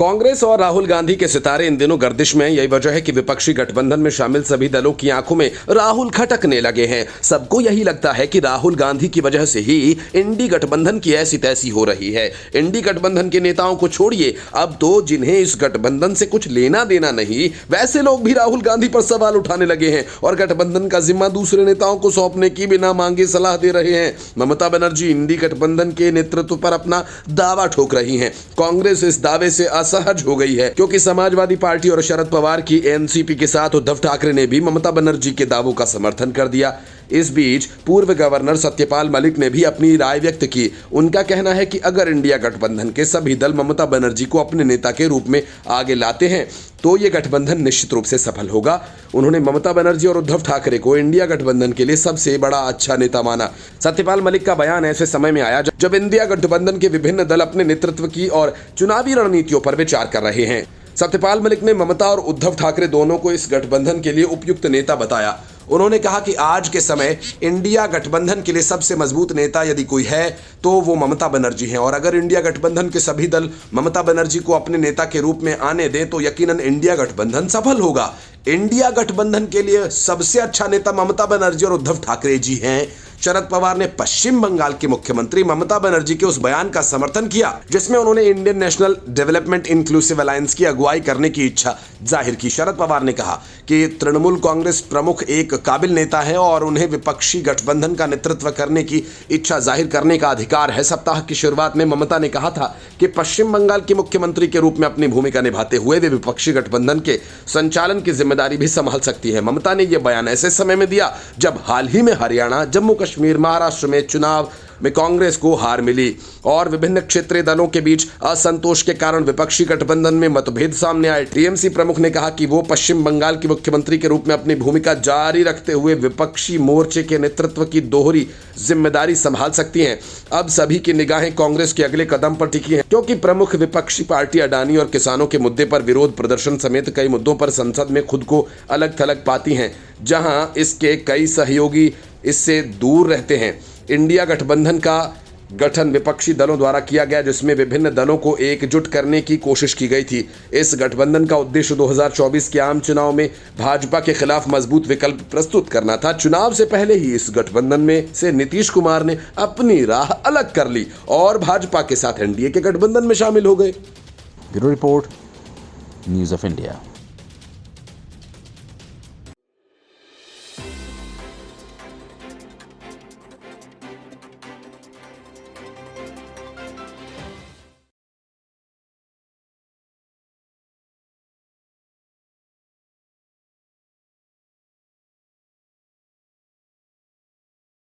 कांग्रेस और राहुल गांधी के सितारे इन दिनों गर्दिश में। यही वजह है कि विपक्षी गठबंधन में शामिल सभी दलों की आंखों में राहुल खटकने लगे हैं। सबको यही लगता है कि राहुल गांधी की वजह से ही इंडी गठबंधन की ऐसी तैसी हो रही है। इंडी गठबंधन के नेताओं को छोड़िए, अब तो जिन्हें इस गठबंधन से कुछ लेना देना नहीं, वैसे लोग भी राहुल गांधी पर सवाल उठाने लगे हैं और गठबंधन का जिम्मा दूसरे नेताओं को सौंपने की बिना मांगे सलाह दे रहे हैं। ममता बनर्जी इंडी गठबंधन के नेतृत्व पर अपना दावा ठोक रही हैं। कांग्रेस इस दावे से असहज हो गई है क्योंकि समाजवादी पार्टी और शरद पवार की एनसीपी के साथ उद्धव ठाकरे ने भी ममता बनर्जी के दावों का समर्थन कर दिया। इस बीच पूर्व गवर्नर सत्यपाल मलिक ने भी अपनी राय व्यक्त की। उनका कहना है कि अगर इंडिया गठबंधन के सभी दल ममता बनर्जी को अपने नेता के रूप में आगे लाते हैं तो ये गठबंधन निश्चित रूप से सफल होगा। उन्होंने ममता बनर्जी और उद्धव ठाकरे को इंडिया गठबंधन के लिए सबसे बड़ा अच्छा नेता माना। सत्यपाल मलिक का बयान ऐसे समय में आया जब इंडिया गठबंधन के विभिन्न दल अपने नेतृत्व की और चुनावी रणनीतियों पर विचार कर रहे हैं। सत्यपाल मलिक ने ममता और उद्धव ठाकरे दोनों को इस गठबंधन के लिए उपयुक्त नेता बताया। उन्होंने कहा कि आज के समय इंडिया गठबंधन के लिए सबसे मजबूत नेता यदि कोई है तो वो ममता बनर्जी हैं और अगर इंडिया गठबंधन के सभी दल ममता बनर्जी को अपने नेता के रूप में आने दें तो यकीनन इंडिया गठबंधन सफल होगा। इंडिया गठबंधन के लिए सबसे अच्छा नेता ममता बनर्जी और उद्धव ठाकरे जी हैं। शरद पवार ने पश्चिम बंगाल की मुख्यमंत्री ममता बनर्जी के उस बयान का समर्थन किया जिसमें उन्होंने Indian national development inclusive alliance की अगुवाई करने की इच्छा जाहिर की। शरद पवार ने कहा कि तृणमूल कांग्रेस प्रमुख एक काबिल नेता है और उन्हें विपक्षी गठबंधन का नेतृत्व करने की इच्छा जाहिर करने का अधिकार है। सप्ताह की शुरुआत में ममता ने कहा था कि पश्चिम बंगाल की मुख्यमंत्री के रूप में अपनी भूमिका निभाते हुए वे विपक्षी गठबंधन के संचालन की जिम्मेदारी भी संभाल सकती है। ममता ने यह बयान ऐसे समय में दिया जब हाल ही में हरियाणा, जम्मू कश्मीर, महाराष्ट्र में चुनाव में कांग्रेस को हार मिली और विभिन्न क्षेत्रीय दलों के बीच असंतोष के कारण विपक्षी गठबंधन में मतभेद सामने आए। टीएमसी प्रमुख ने कहा कि वो पश्चिम बंगाल की मुख्यमंत्री के रूप में अपनी भूमिका जारी रखते हुए विपक्षी मोर्चे के नेतृत्व की दोहरी जिम्मेदारी संभाल सकती हैं। अब सभी की निगाहें कांग्रेस के अगले कदम पर टिकी हैं क्योंकि प्रमुख विपक्षी पार्टी अडानी और किसानों के मुद्दे पर विरोध प्रदर्शन समेत कई मुद्दों पर संसद में खुद को अलग थलग पाती हैं, जहां इसके कई सहयोगी इससे दूर रहते हैं। इंडिया गठबंधन का गठन विपक्षी दलों द्वारा किया गया जिसमें विभिन्न दलों को एकजुट करने की कोशिश की गई थी। इस गठबंधन का उद्देश्य 2024 के आम चुनाव में भाजपा के खिलाफ मजबूत विकल्प प्रस्तुत करना था। चुनाव से पहले ही इस गठबंधन में से नीतीश कुमार ने अपनी राह अलग कर ली और भाजपा के साथ एनडीए के गठबंधन में शामिल हो गए। Bureau report, news of India.